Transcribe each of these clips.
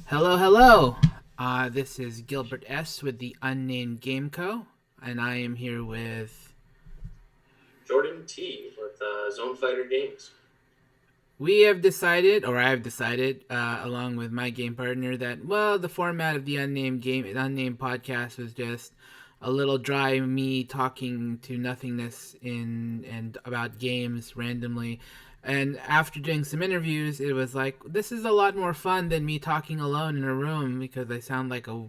Hello, hello. This is Gilbert S. with the Unnamed Game Co. And I am here with. Jordan T with Zonefighter Games. We have decided, or I have decided, along with my game partner, that the format of the Unnamed podcast was just a little dry, me talking to nothingness and about games randomly. And after doing some interviews, it was like this is a lot more fun than me talking alone in a room because I sound like a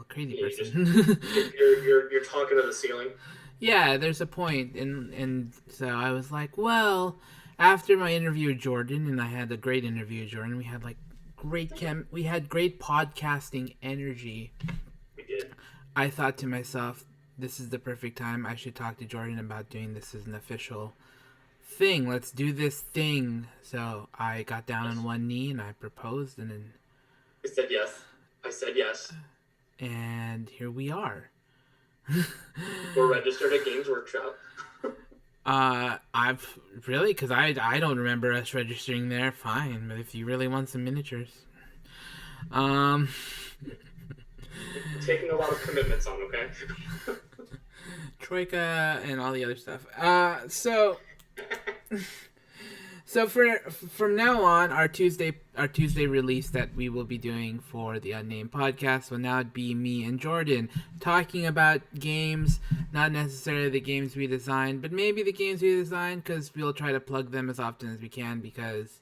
crazy Yeah, you just person. you're talking to the ceiling. Yeah, there's a point, and so I was like, well, after my interview with Jordan, and I had a great interview with Jordan, we had like we had great podcasting energy. We did. I thought to myself, this is the perfect time. I should talk to Jordan about doing this as an official thing. Let's do this thing. So I got down on Yes. one knee and I proposed, I said yes. I said yes. and here we are. We're registered at Games Workshop. I've really because I don't remember us registering there. Fine, but if you really want some miniatures, um, We're taking a lot of commitments on, okay? Troika and all the other stuff. So from now on, our Tuesday release that we will be doing for the Unnamed podcast will now be me and Jordan talking about games, not necessarily the games we designed, but maybe the games we designed because we'll try to plug them as often as we can because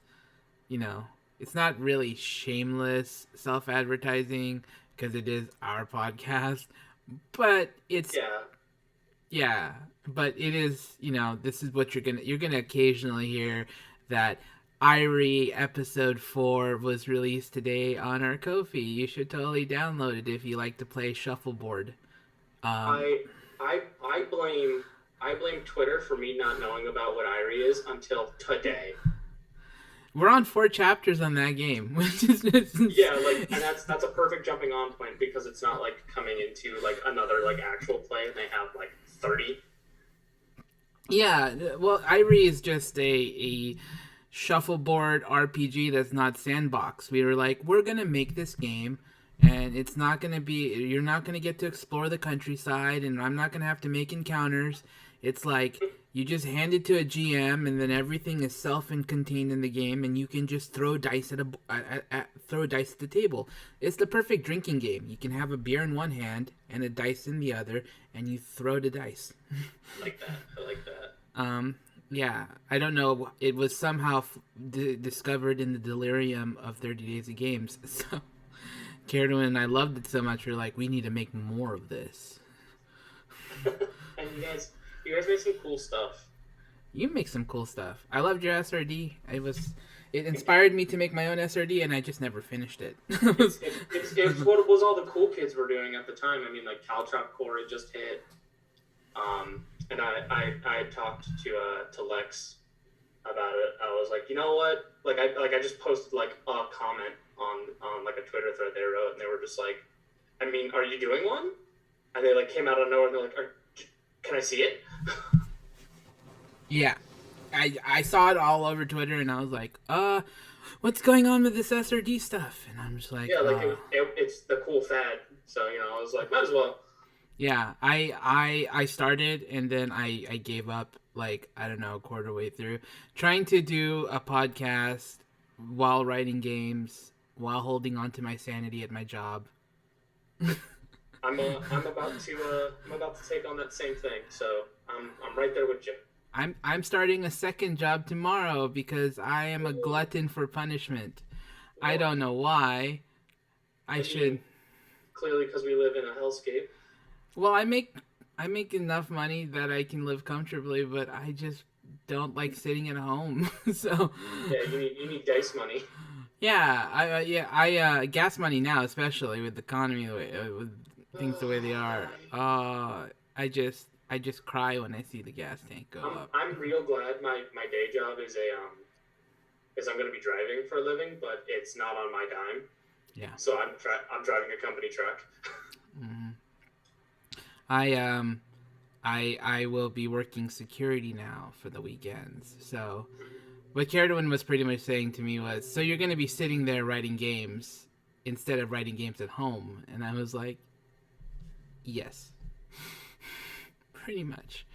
it's not really shameless self-advertising because it is our podcast, but it's Yeah. yeah, but it is, this is what you're gonna occasionally hear that Irie episode 4 was released today on our Ko-fi. You should totally download it if you like to play shuffleboard. Um, I I blame Twitter for me not knowing about what Irie is until today. we're on 4 chapters on that game, which is Yeah, and that's a perfect jumping on point because it's not like coming into like another like actual play and they have like 30. yeah. Well, Irie is just a shuffleboard RPG that's not sandbox. We were like, we're gonna make this game, and it's not gonna be. You're not gonna get to explore the countryside, and I'm not gonna have to make encounters. It's like you just hand it to a GM, and then everything is self-contained in the game, and you can just throw dice throw dice at the table. It's the perfect drinking game. You can have a beer in one hand and a dice in the other, and you throw the dice. I like that. I like that. Yeah, I don't know. It was somehow discovered in the delirium of 30 Days of Games. So, Karen and I loved it so much, we are like, we need to make more of this. And you guys made some cool stuff. You make some cool stuff. I loved your SRD. It inspired me to make my own SRD, and I just never finished it. It's what was all the cool kids were doing at the time. I mean, like Caltrop Core had just hit, and I talked to Lex about it. I was like, you know what? I just posted like a comment on like a Twitter thread they wrote, and they were just like, I mean, are you doing one? And they like came out of nowhere and they're like, can I see it? Yeah, I saw it all over Twitter, and I was like, what's going on with this SRD stuff? And I'm just like, Yeah, like it's the cool fad. So I was like, might as well. yeah, I started and then I gave up like I don't know a quarter way through trying to do a podcast while writing games while holding on to my sanity at my job. I'm about to take on that same thing. So I'm right there with you. I'm starting a second job tomorrow because I am a glutton for punishment. I Well, don't know why. I I should. mean, clearly because we live in a hellscape. Well, I make enough money that I can live comfortably, but I just don't like sitting at home. So Yeah, you need dice money. yeah, I gas money now, especially with the economy the way with things the way they are. I just cry when I see the gas tank go I'm up. I'm real glad my day job is I'm going to be driving for a living, but it's not on my dime. Yeah. So I'm driving a company truck. Hmm. I will be working security now for the weekends. So what Carradine was pretty much saying to me was, so you're going to be sitting there writing games instead of writing games at home. And I was like, yes. Pretty much.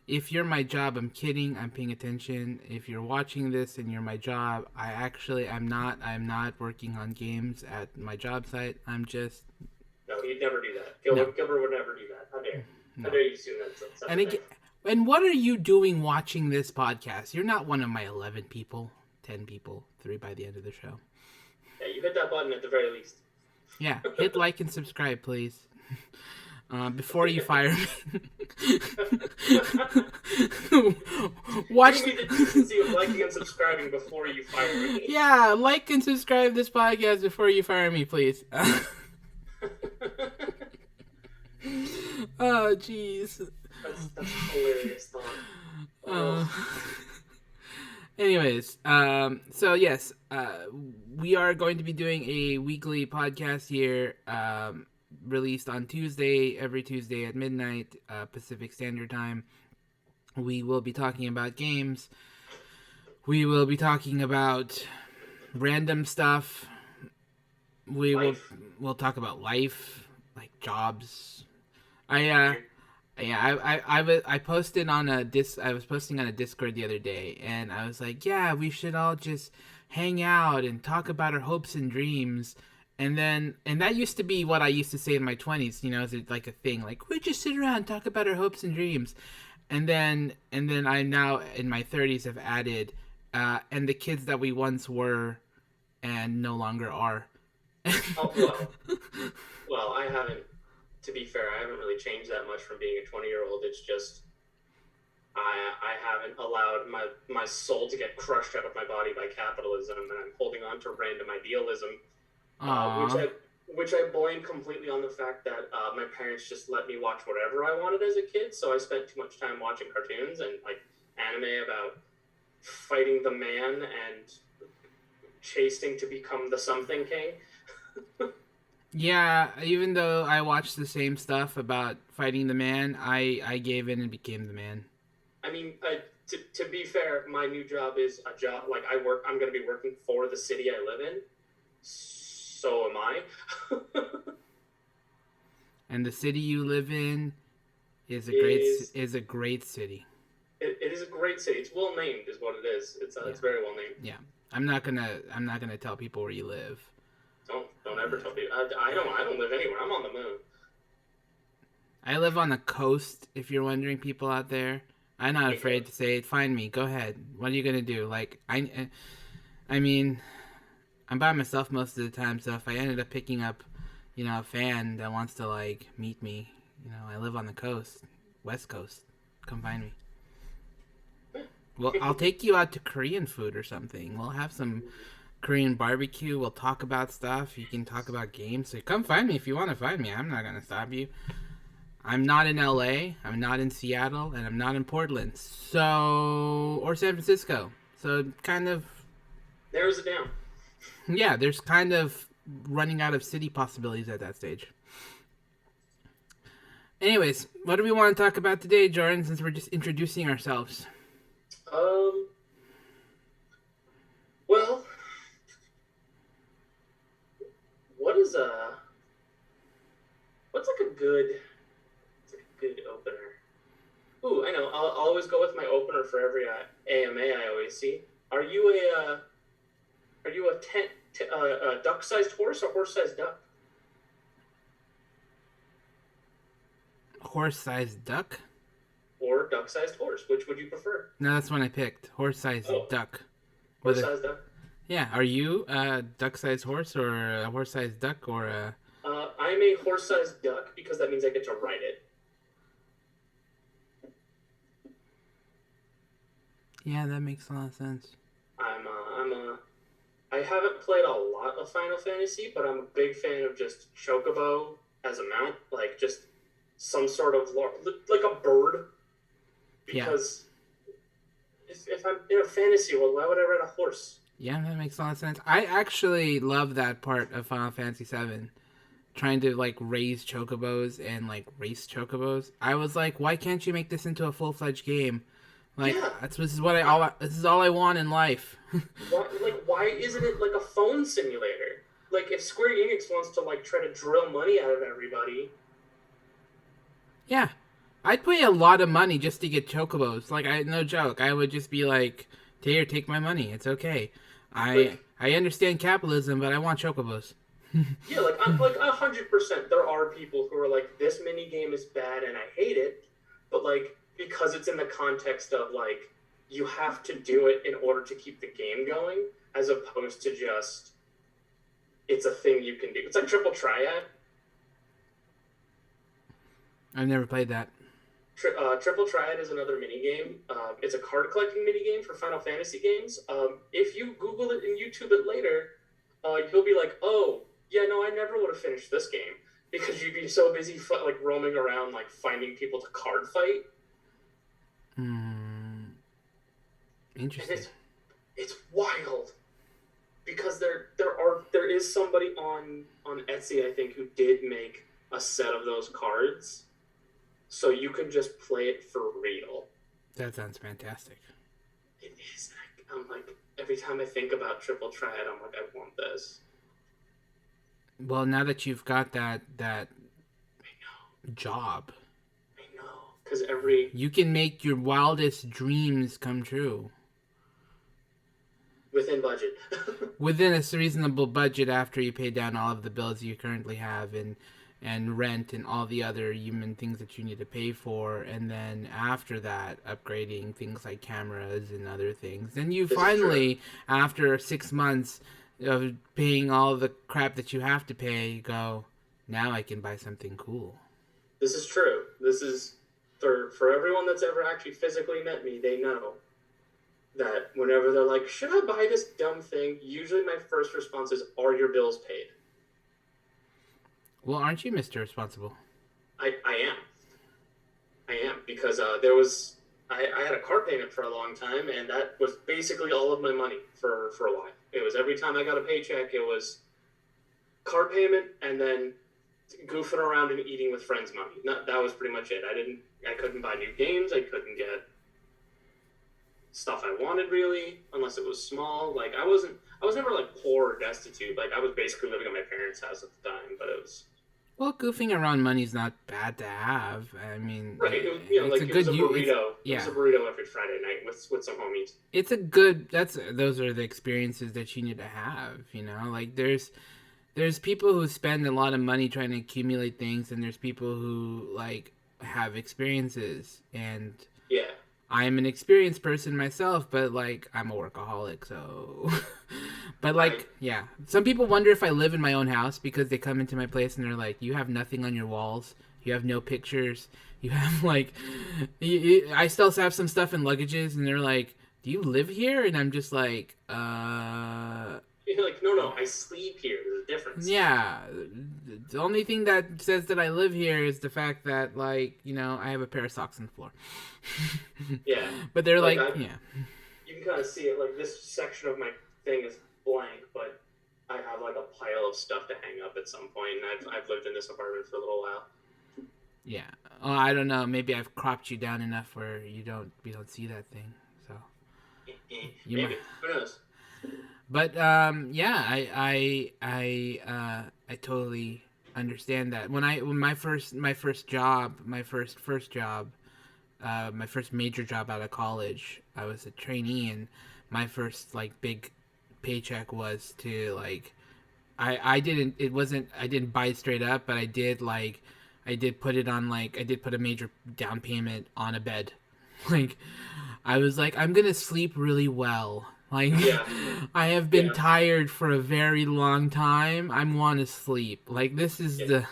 If you're my job, I'm kidding. I'm paying attention. If you're watching this and you're my job, I'm not working on games at my job site. I'm just... No, he'd never do that. Gilbert would never do that. How dare? No. How dare you assume that's such a thing? And what are you doing watching this podcast? You're not one of my 11 people, 10 people, 3 by the end of the show. Yeah, you hit that button at the very least. Yeah, hit like and subscribe, please. Before you fire me. Watch. Give me the decency of liking and subscribing before you fire me. Yeah, like and subscribe this podcast before you fire me, please. Oh, jeez. That's a hilarious thought. Anyways, so yes, we are going to be doing a weekly podcast here, released on Tuesday, every Tuesday at midnight, Pacific Standard Time. We will be talking about games. We will be talking about random stuff. We'll talk about life, like jobs. I posted on I was posting on a Discord the other day, and I was like, yeah, we should all just hang out and talk about our hopes and dreams. And that used to be what I used to say in my 20s, you know, as like a thing, like we just sit around and talk about our hopes and dreams. And then I now in my 30s have added, and the kids that we once were and no longer are. Well, I haven't. To be fair, I haven't really changed that much from being a 20-year-old. It's just I haven't allowed my soul to get crushed out of my body by capitalism, and I'm holding on to random idealism, which I blame completely on the fact that my parents just let me watch whatever I wanted as a kid. So I spent too much time watching cartoons and like anime about fighting the man and chasing to become the something king. Yeah, even though I watched the same stuff about fighting the man, I gave in and became the man. I mean, to be fair, my new job is a job, like I'm going to be working for the city I live in. So am I. And the city you live in is a great city. It is a great city. It's well named, is what it is. It's very well named. Yeah, I'm not gonna tell people where you live. Don't ever tell people. I don't live anywhere. I'm on the moon. I live on the coast. If you're wondering, people out there, I'm not afraid to say it. Find me. Go ahead. What are you gonna do? Like I mean, I'm by myself most of the time. So if I ended up picking up, you know, a fan that wants to like meet me, you know, I live on the coast, West Coast. Come find me. Well, I'll take you out to Korean food or something. We'll have some Korean barbecue. We'll talk about stuff. You can talk about games. So come find me if you want to find me. I'm not going to stop you. I'm not in LA. I'm not in Seattle. And I'm not in Portland. Or San Francisco. So kind of... Narrows it down. Yeah, there's kind of running out of city possibilities at that stage. Anyways, what do we want to talk about today, Jordan, since we're just introducing ourselves? Well... What's like a good opener? Ooh, I know. I'll always go with my opener for every AMA I always see. Are you a duck-sized horse or horse-sized duck? Horse-sized duck? Or duck-sized horse? Which would you prefer? No, that's one I picked. Horse-sized duck. Horse-sized duck? Yeah, are you a duck-sized horse or a horse-sized duck or a... I'm a horse-sized duck because that means I get to ride it. Yeah, that makes a lot of sense. I haven't played a lot of Final Fantasy, but I'm a big fan of just Chocobo as a mount, like just some sort of like a bird. Because if I'm in a fantasy world, why would I ride a horse? Yeah, that makes a lot of sense. I actually love that part of Final Fantasy VII. Trying to, like, raise chocobos and, like, race chocobos. I was like, why can't you make this into a full-fledged game? Like Yeah. this is what this is all I want in life. Why isn't it like a phone simulator? Like, if Square Enix wants to like try to drill money out of everybody, Yeah. I'd pay a lot of money just to get chocobos. Like, no joke. I would just be like, "Here, take my money. It's okay. I like, I understand capitalism, but I want chocobos." yeah, like I'm like 100%. There are people who are like, this mini game is bad and I hate it, but like because it's in the context of like you have to do it in order to keep the game going, as opposed to just it's a thing you can do. It's like Triple Triad. I've never played that. Triple Triad is another mini game. It's a card collecting mini game for Final Fantasy games. If you Google it and YouTube it later, you'll be like, oh, yeah, no, I never would have finished this game because you'd be so busy like roaming around, like finding people to card fight. Hmm. And Interesting. it's wild because there is somebody on Etsy, I think, who did make a set of those cards, so you can just play it for real. That sounds fantastic. It is. I'm like, every time I think about Triple Triad, I'm like, I want this. Well, now that you've got that I know. job, I know. Because every you can make your wildest dreams come true within budget. within a reasonable budget after you pay down all of the bills you currently have and rent and all the other human things that you need to pay for, and then after that upgrading things like cameras and other things. Then you This finally, after 6 months of paying all the crap that you have to pay, you go, now I can buy something cool. This is true. This is for everyone that's ever actually physically met me, they know that whenever they're like, should I buy this dumb thing? Usually my first response is, are your bills paid? Well, aren't you Mr. Responsible? I am. I am, because I had a car payment for a long time, and that was basically all of my money for a while. It was every time I got a paycheck, it was car payment and then goofing around and eating with friends' money. That was pretty much it. I couldn't buy new games. I couldn't get stuff I wanted really, unless it was small. Like I was never like poor or destitute. Like I was basically living at my parents' house at the time, but it was. Well, goofing around money's not bad to have. I mean, Right, it's a it good was a burrito. Yeah, It was a burrito every Friday night with some homies. it's a good. Those are the experiences that you need to have. Like there's people who spend a lot of money trying to accumulate things, and there's people who like have experiences. And Yeah. I'm an experienced person myself, but like I'm a workaholic, so. But like, yeah, some people wonder if I live in my own house because they come into my place and they're like, "You have nothing on your walls. You have no pictures. You have like, I still have some stuff in luggages," and they're like, "Do you live here?" And I'm just like, You're like, no, I sleep here. There's a difference. Yeah. The only thing that says that I live here is the fact that, like, I have a pair of socks on the floor. Yeah. But they're like, You can kind of see it. Like, this section of my thing is blank, but I have, like, a pile of stuff to hang up at some point, and I've lived in this apartment for a little while. Yeah. Oh, I don't know. Maybe I've cropped you down enough where we don't see that thing. So. Maybe. Who knows? But yeah, I totally understand that. When my first job, my first major job out of college, I was a trainee, and my first like big paycheck was to like, I didn't buy it straight up, but I did put it on, like, I did put a major down payment on a bed. Like, I was like, I'm gonna sleep really well. Like, Yeah. I have been tired for a very long time. I want to sleep. Like, this is the.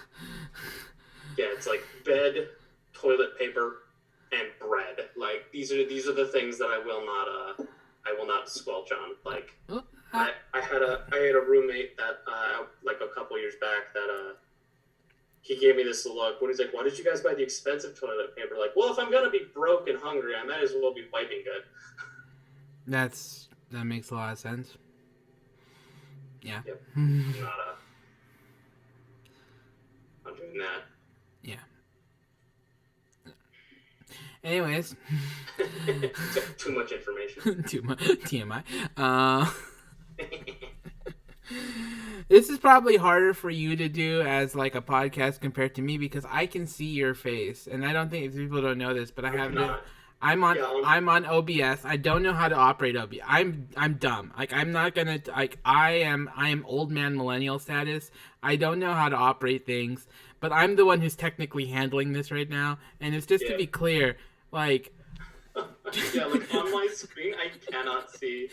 Yeah, it's like bed, toilet paper, and bread. Like these are the things that I will not squelch on. Like I had a roommate that like a couple years back that he gave me this look when he's like, "Why did you guys buy the expensive toilet paper?" Like, well, if I'm gonna be broke and hungry, I might as well be wiping good. That makes a lot of sense. Yeah. Yep. Not doing that. Yeah. Anyways, Too much information. too much TMI. This is probably harder for you to do as like a podcast compared to me because I can see your face, and I don't think people don't know this, but I have this. Not. I'm on Yeah, I'm on OBS. I don't know how to operate OBS. I'm dumb. Like I'm not gonna like I am old man millennial status. I don't know how to operate things, but I'm the one who's technically handling this right now. And it's just to yeah. be clear, like Yeah, like on my screen, I cannot see.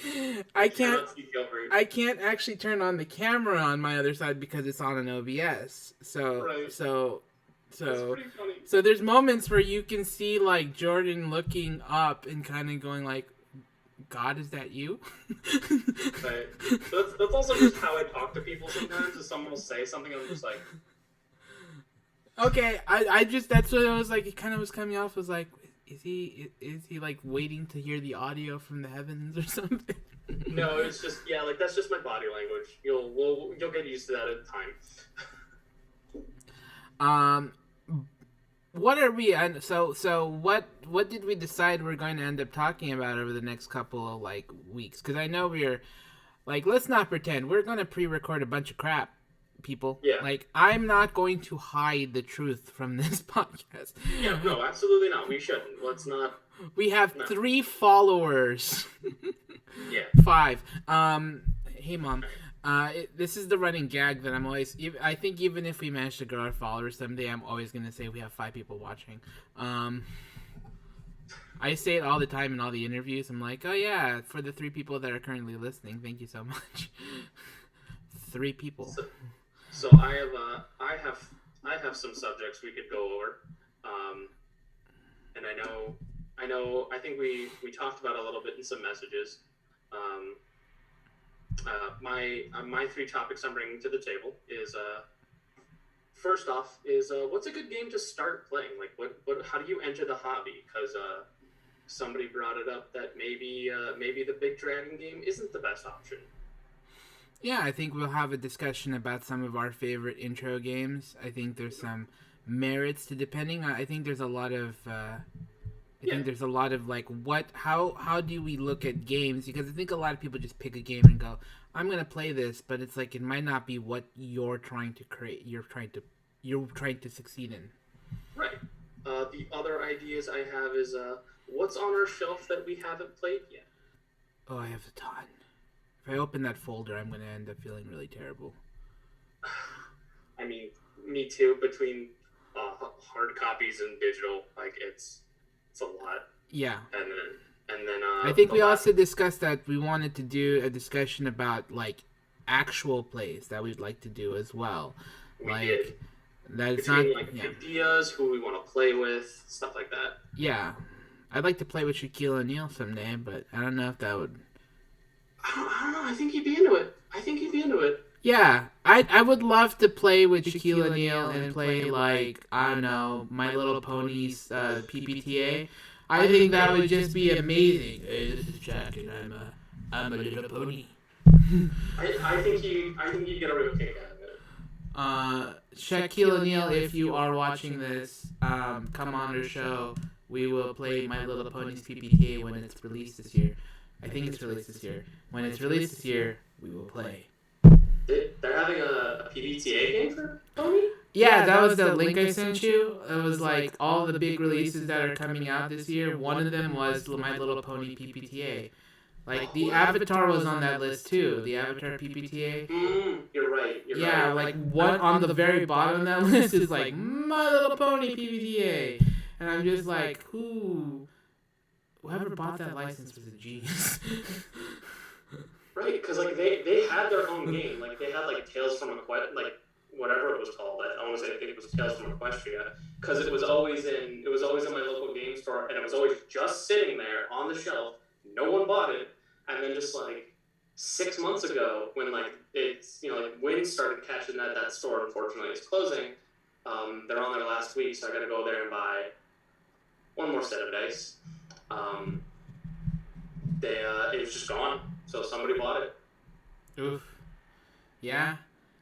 I can't Cannot see Gilbert. I can't actually turn on the camera on my other side because it's on an OBS. Right. That's pretty funny. So there's moments where you can see like Jordan looking up and kind of going like, "God, is that you?" Right. That's also just how I talk to people sometimes. If someone will say something, I'm just like, Okay, I just that's what it was like. It kind of was coming off was like, is he like waiting to hear the audio from the heavens or something? no, it's just like that's just my body language. You'll get used to that in time. What are we? So what did we decide we're going to end up talking about over the next couple of like weeks? Because I know we're like, let's not pretend we're going to pre-record a bunch of crap, people. Yeah. Like I'm not going to hide the truth from this podcast. Yeah, no, absolutely not. We shouldn't. Let's not. We have No. 3 followers. Yeah. 5. Hey mom. This is the running gag that I'm always. I think even if we manage to grow our followers someday, I'm always gonna say we have 5 people watching. I say it all the time in all the interviews. I'm like, oh yeah, for the 3 people that are currently listening, thank you so much. 3 people. So I have some subjects we could go over, and I think we talked about a little bit in some messages. My 3 topics I'm bringing to the table is first off is what's a good game to start playing? Like what how do you enter the hobby? Because somebody brought it up that maybe the big dragon game isn't the best option. Yeah, I think we'll have a discussion about some of our favorite intro games. I think there's some merits to depending on. I think there's a lot of. I think there's a lot of like how do we look at games, because I think a lot of people just pick a game and go, I'm gonna play this, but it's like it might not be what you're trying to create. You're trying to succeed in. Right. The other ideas I have is what's on our shelf that we haven't played yet. Oh, I have a ton. If I open that folder, I'm gonna end up feeling really terrible. I mean, me too. Between hard copies and digital, like it's a lot. Yeah. And then I think we also discussed that we wanted to do a discussion about like actual plays that we'd like to do as well. We like did. that's Between not ideas, who we want to play with, stuff like that. Yeah. I'd like to play with Shaquille O'Neal someday, but I don't know if that would. I don't know. I think he'd be into it. Yeah, I would love to play with Shaquille O'Neal and play like, I don't know, My Little Ponies PPTA. I think that would just be amazing. Hey, this is Jack, and I'm a little pony. I think he'd get a real kick out of it. Shaquille O'Neal, if you are watching this, come on our show. We will play My Little Ponies PPTA when it's released this year. I think it's released this year. When it's released this year, we will play. They're having a PBTA game for Pony? Yeah, that was the link I sent you. It was like all the big releases that are coming out this year. One of them was My Little Pony PPTA. Like, the Avatar was on that list too. The Avatar PPTA. You're right. Yeah, like one on the very bottom of that list is like My Little Pony PPTA. And I'm just like, whoever bought that license was a genius. Right, because like they had their own game. Like they had like Tales from like whatever it was called. I want to say I think it was Tales from Equestria, because it was always in my local game store, and it was always just sitting there on the shelf. No one bought it, and then just like 6 months ago, when like it's like Wynn started catching that store. Unfortunately, it's closing. They're on their last week, so I got to go there and buy one more set of dice. It was just gone. So somebody bought it. Oof. Yeah.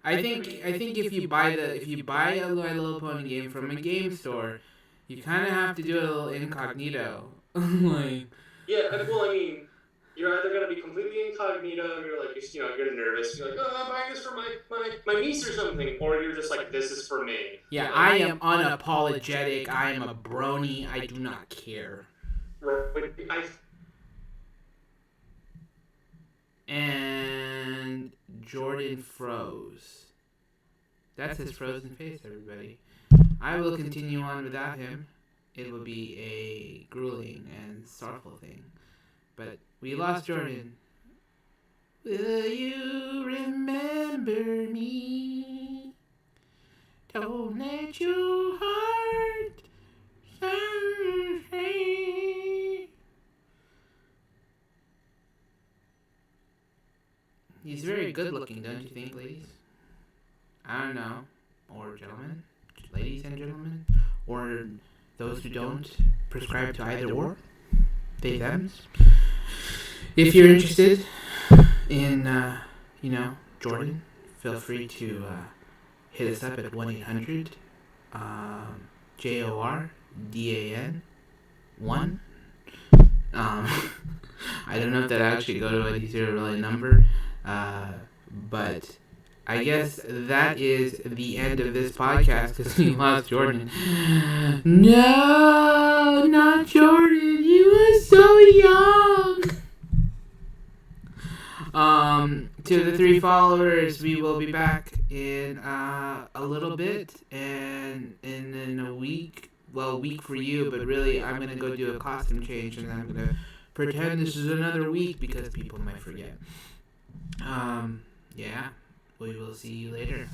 I think if you buy a My Little Pony game from a game store, You kind of have to do it a little incognito. Like, yeah, well, I mean, you're either gonna be completely incognito, and you're like, you're nervous. You're like, oh, I'm buying this for my niece or something, or you're just like, this is for me. yeah, I am unapologetic. I am a brony. I do not care. And Jordan froze. That's his frozen face, everybody. I will continue on without him. It will be a grueling and sorrowful thing. But we lost Jordan. Will you remember me? Don't let your heart turn away. He's very good looking, don't you think, ladies? I don't know. Or gentlemen? Ladies and gentlemen? Or those who don't prescribe to either or? They, thems? If you're interested in, Jordan, feel free to hit us up at 1-800 JORDAN 1. I don't know if that actually go to a zero number, but I guess that is the end of this podcast because we lost Jordan. No, not Jordan. He was so young. To the 3 followers, we will be back in a little bit and in a week. Well, week for you, but really I'm going to go do a costume change and I'm going to pretend this is another week because people might forget. Yeah, we will see you later.